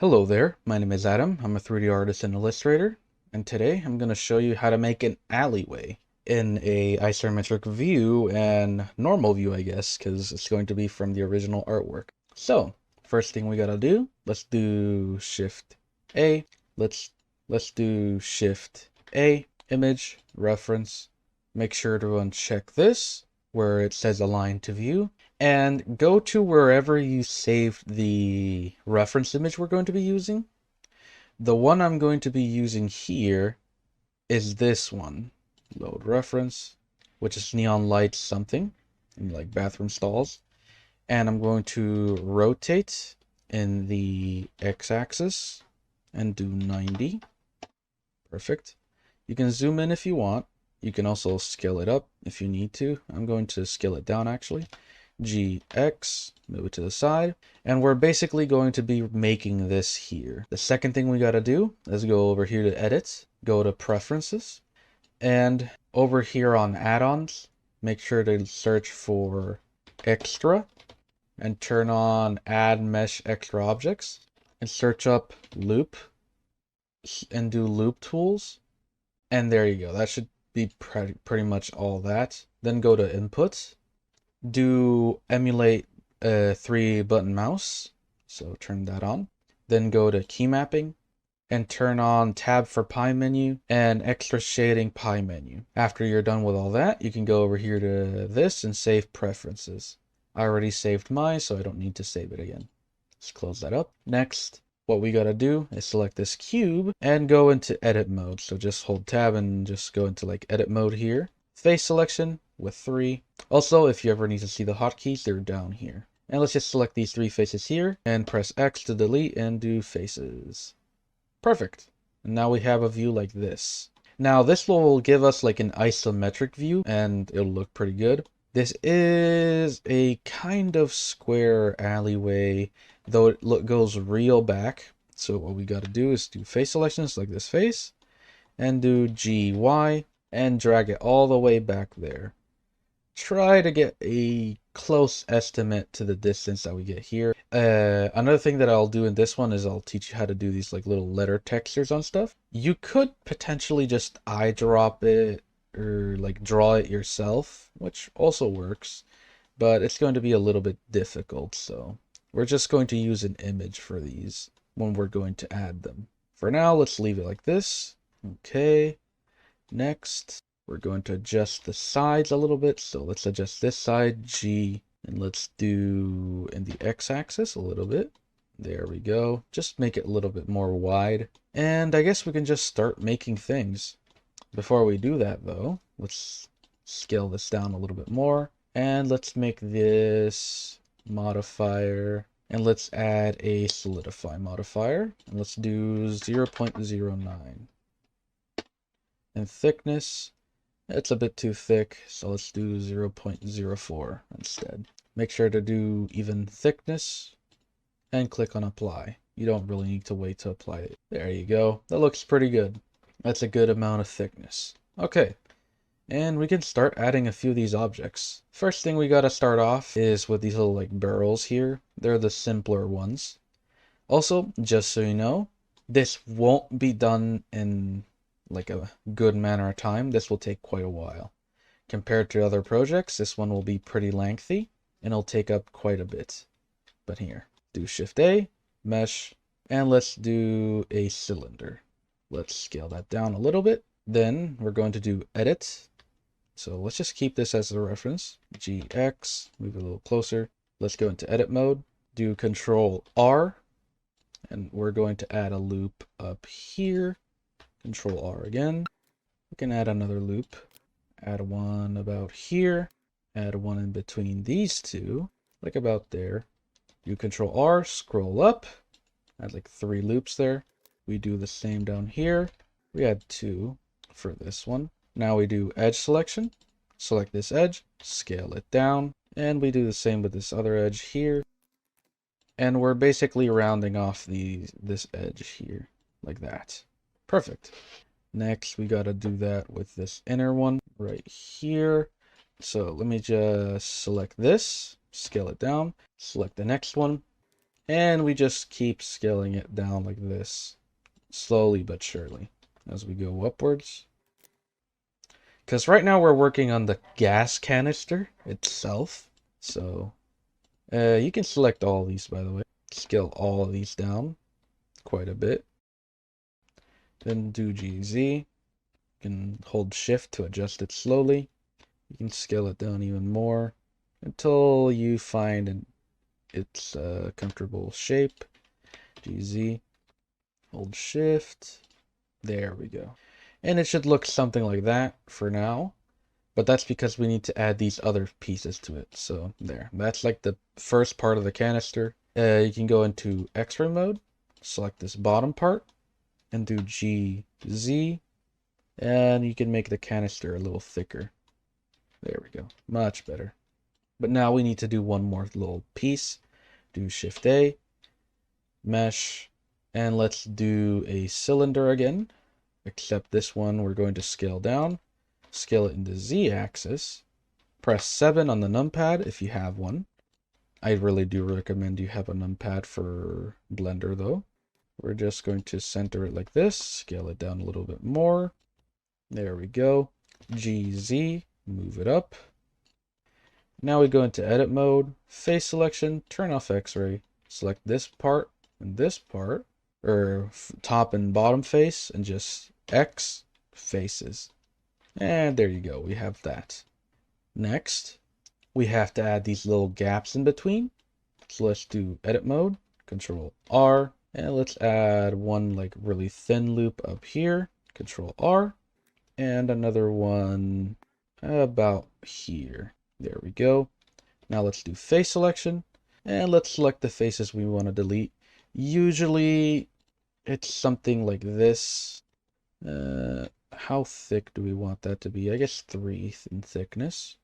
Hello there, my name is Adam. I'm a 3D artist and illustrator, and today I'm going to show you how to make an alleyway in a isometric view and normal view, I guess, because it's going to be from the original artwork. So, first thing we gotta do, let's do Shift A. Let's do Shift A, image, reference. Make sure to uncheck this where it says align to view, and go to wherever you saved the reference image we're going to be using. The one I'm going to be using here is this one. Load reference, which is neon light something, in like bathroom stalls. And I'm going to rotate in the x-axis and do 90. Perfect. You can zoom in if you want. You can also scale it up if you need to. I'm going to scale it down actually. GX, move it to the side, and we're basically going to be making this here. The second thing we got to do is go over here to edit, go to preferences, and over here on add-ons, make sure to search for extra and turn on add mesh extra objects and search up loop and do loop tools. And there you go. That should be pretty much all that. Then go to inputs, do emulate a 3-button mouse, so turn that on. Then go to key mapping and turn on tab for pie menu and extra shading pie menu. After you're done with all that, you can go over here to this and save preferences. I already saved mine, so I don't need to save it again. Let's close that up. Next, what we gotta do is select this cube and go into edit mode. So just hold tab and just go into like edit mode here. Face selection with 3. Also, if you ever need to see the hotkeys, they're down here. And let's just select these 3 faces here and press X to delete and do faces. Perfect. And now we have a view like this. Now this will give us like an isometric view and it'll look pretty good. This is a kind of square alleyway, though it goes real back. So what we got to do is do face selections like this face and do GY and drag it all the way back there. Try to get a close estimate to the distance that we get here. Another thing that I'll do in this one is I'll teach you how to do these like little letter textures on stuff. You could potentially just eyedrop it or like draw it yourself, which also works, but it's going to be a little bit difficult. So we're just going to use an image for these when we're going to add them. For now, let's leave it like this. Okay. Next, we're going to adjust the sides a little bit. So let's adjust this side, G, and let's do in the x-axis a little bit. There we go. Just make it a little bit more wide. And I guess we can just start making things. Before we do that though, let's scale this down a little bit more. And let's make this modifier. And let's add a solidify modifier. And let's do 0.09. And thickness, it's a bit too thick, so let's do 0.04 instead. Make sure to do even thickness and click on apply. You don't really need to wait to apply it. There you go. That looks pretty good. That's a good amount of thickness. Okay, and we can start adding a few of these objects. First thing we gotta start off is with these little like barrels here. They're the simpler ones. Also, just so you know, this won't be done in like a good manner of time. This will take quite a while. Compared to other projects, this one will be pretty lengthy and it'll take up quite a bit. But here, do Shift A, mesh, and let's do a cylinder. Let's scale that down a little bit. Then we're going to do edit. So let's just keep this as a reference. GX, move it a little closer. Let's go into edit mode, do Control R, and we're going to add a loop up here. Control R again. We can add another loop. Add one about here. Add one in between these two, like about there. Do Control R, scroll up. Add like 3 loops there. We do the same down here. We add 2 for this one. Now we do edge selection. Select this edge, scale it down, and we do the same with this other edge here. And we're basically rounding off this edge here, like that. Perfect. Next, we got to do that with this inner one right here. So let me just select this, scale it down, select the next one, And we just keep scaling it down like this, slowly but surely, as we go upwards. Because right now we're working on the gas canister itself. So you can select all these, by the way. Scale all of these down quite a bit. Then do GZ. You can hold shift to adjust it slowly. You can scale it down even more until you find its comfortable shape. GZ. Hold shift. There we go. And it should look something like that for now. But that's because we need to add these other pieces to it. So there, that's like the first part of the canister. You can go into X-ray mode, select this bottom part, and do GZ, and you can make the canister a little thicker. There we go, much better. But now we need to do one more little piece. Do Shift A, Mesh, and let's do a cylinder again. Except this one we're going to scale down. Scale it into Z-axis. Press 7 on the numpad if you have one. I really do recommend you have a numpad for Blender though. We're just going to center it like this, scale it down a little bit more. There we go. GZ, move it up. Now we go into edit mode, face selection, turn off X-ray, select this part and this part, or top and bottom face, and just X faces. And there you go, we have that. Next, we have to add these little gaps in between. So let's do edit mode, Control R, and let's add one like really thin loop up here, Control R, and another one about here. There we go. Now let's do face selection, and let's select the faces we want to delete. Usually it's something like this. How thick do we want that to be? I guess 3 in thickness.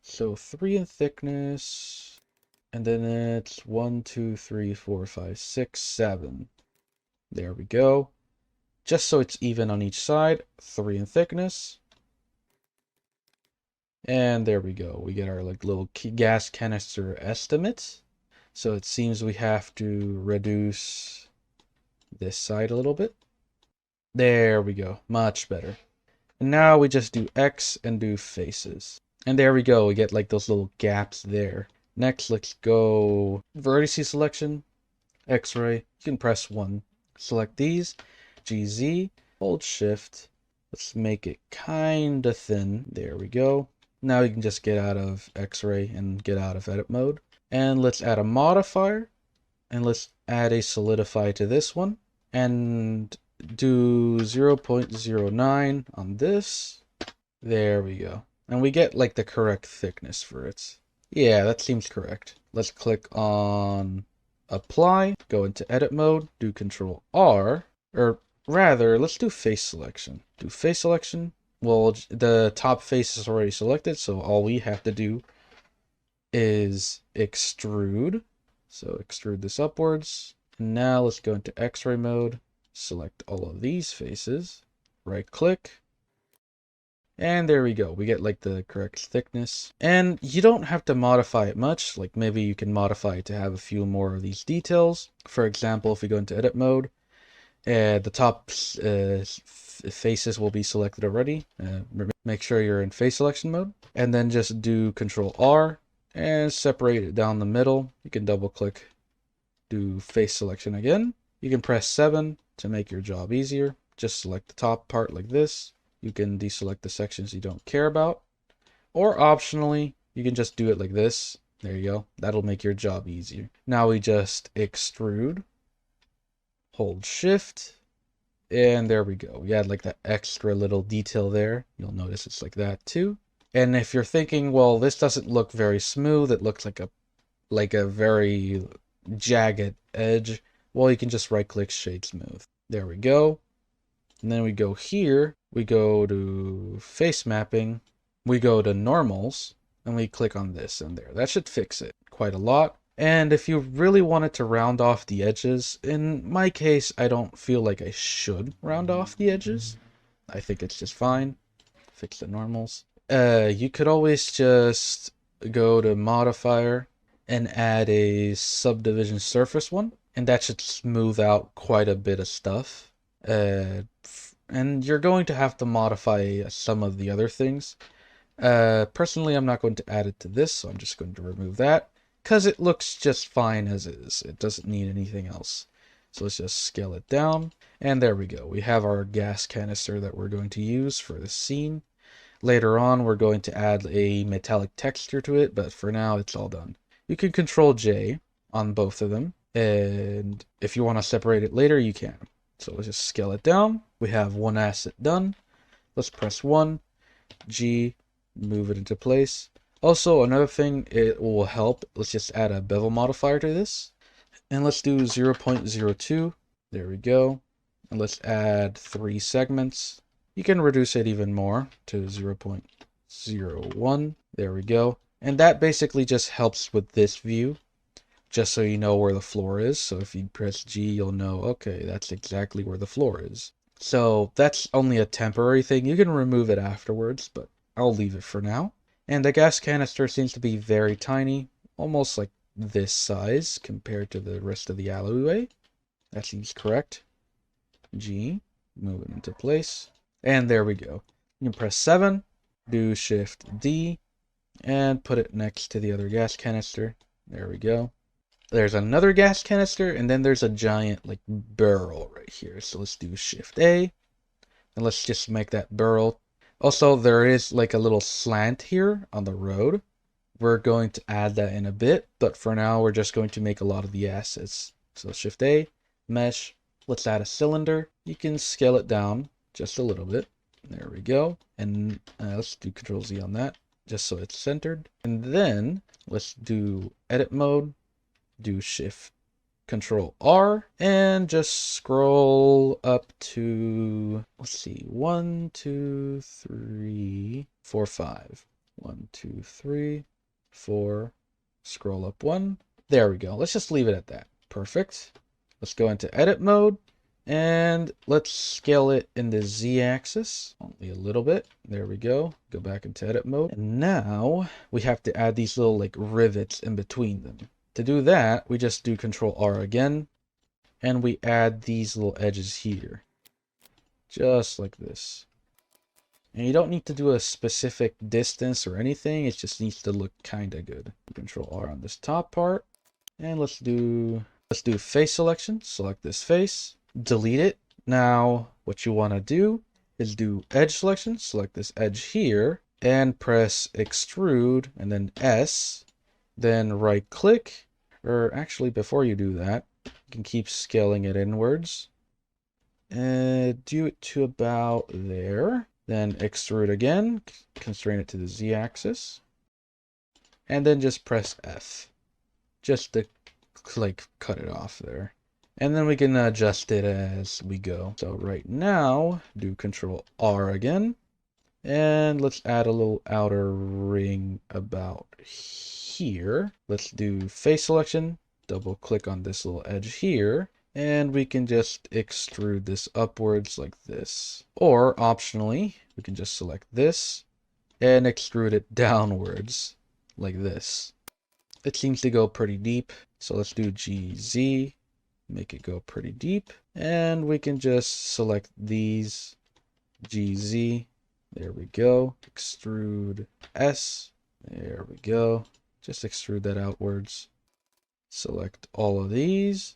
So 3 in thickness, and then it's 1, 2, 3, 4, 5, 6, 7. There we go. Just so it's even on each side, 3 in thickness. And there we go. We get our like little gas canister estimate. So it seems we have to reduce this side a little bit. There we go. Much better. And now we just do X and do faces. And there we go. We get like those little gaps there. Next, let's go vertice selection, X-ray. You can press 1. Select these, GZ, hold shift. Let's make it kind of thin. There we go. Now you can just get out of X-ray and get out of edit mode. And let's add a modifier. And let's add a solidify to this one. And do 0.09 on this. There we go. And we get like the correct thickness for it. Yeah, that seems correct. Let's click on apply, go into edit mode, do Control R, or rather, let's do face selection. Do face selection. Well, the top face is already selected, so all we have to do is extrude. So extrude this upwards. And now let's go into X-ray mode, select all of these faces, right click, and there we go. We get like the correct thickness. And you don't have to modify it much. Like maybe you can modify it to have a few more of these details. For example, if we go into edit mode, the top faces will be selected already. Make sure you're in face selection mode. And then just do Control R and separate it down the middle. You can double click, do face selection again. You can press 7 to make your job easier. Just select the top part like this. You can deselect the sections you don't care about. Or optionally, you can just do it like this. There you go. That'll make your job easier. Now we just extrude. Hold shift. And there we go. We add like that extra little detail there. You'll notice it's like that too. And if you're thinking, well, this doesn't look very smooth. It looks like a very jagged edge. Well, you can just right click shade smooth. There we go. And then we go here, we go to face mapping, we go to normals, and we click on this and there. That should fix it quite a lot. And if you really wanted to round off the edges, in my case, I don't feel like I should round off the edges. I think it's just fine. Fix the normals. You could always just go to modifier and add a subdivision surface one, and that should smooth out quite a bit of stuff. And you're going to have to modify some of the other things. Personally, I'm not going to add it to this, so I'm just going to remove that because it looks just fine as is. It doesn't need anything else. So let's just scale it down, and there we go. We have our gas canister that we're going to use for the scene. Later on, we're going to add a metallic texture to it, but for now, it's all done. You can Control J on both of them, and if you want to separate it later, you can. So let's just scale it down. We have one asset done. Let's press 1, G, move it into place. Also, another thing, it will help. Let's just add a bevel modifier to this. And let's do 0.02. There we go. And let's add 3 segments. You can reduce it even more to 0.01. There we go. And that basically just helps with this view, just so you know where the floor is. So if you press G, you'll know, okay, that's exactly where the floor is. So that's only a temporary thing. You can remove it afterwards, but I'll leave it for now. And the gas canister seems to be very tiny, almost like this size compared to the rest of the alleyway. That seems correct. G, move it into place. And there we go. You can press 7, do Shift D, and put it next to the other gas canister. There we go. There's another gas canister, and then there's a giant like barrel right here. So let's do Shift A, and let's just make that barrel. Also, there is like a little slant here on the road. We're going to add that in a bit, but for now, we're just going to make a lot of the assets. So Shift A, Mesh, let's add a cylinder. You can scale it down just a little bit. There we go. And let's do Control Z on that, just so it's centered. And then let's do Edit Mode, do Shift Control R, and just scroll up to, let's see, 1, 2, 3, 4, 5. 1, 2, 3, 4, scroll up 1. There we go. Let's just leave it at that. Perfect. Let's go into edit mode and let's scale it in the Z-axis only a little bit. There we go. Go back into edit mode. And now we have to add these little like rivets in between them. To do that, we just do Control R again, and we add these little edges here, just like this. And you don't need to do a specific distance or anything. It just needs to look kind of good. Control R on this top part, and let's do face selection. Select this face, delete it. Now, what you want to do is do edge selection. Select this edge here, and press extrude, and then S. Then right click, or actually before you do that, you can keep scaling it inwards. And do it to about there. Then extrude again, constrain it to the Z-axis. And then just press F. Just to like cut it off there. And then we can adjust it as we go. So right now, do Control R again. And let's add a little outer ring about here. Let's do face selection, double click on this little edge here, and we can just extrude this upwards like this. Or optionally, we can just select this and extrude it downwards like this. It seems to go pretty deep, so let's do GZ, make it go pretty deep, and we can just select these, GZ. There we go. Extrude S. There we go. Just extrude that outwards. Select all of these.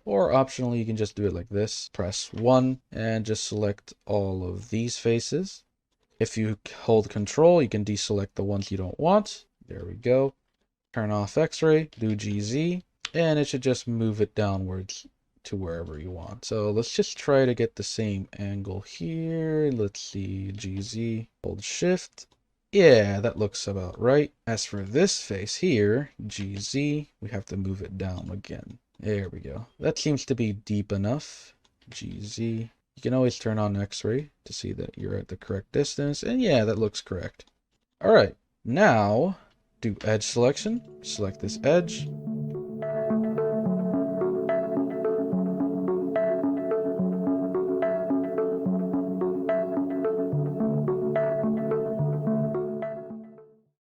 Or optionally, you can just do it like this. Press 1 and just select all of these faces. If you hold Control, you can deselect the ones you don't want. There we go. Turn off X-ray. Do GZ. And it should just move it downwards to wherever you want. So let's just try to get the same angle here. Let's see, GZ, hold shift. Yeah, that looks about right. As for this face here, GZ, we have to move it down again. There we go. That seems to be deep enough. GZ. You can always turn on X-ray to see that you're at the correct distance. And yeah, that looks correct. All right, now do edge selection. Select this edge.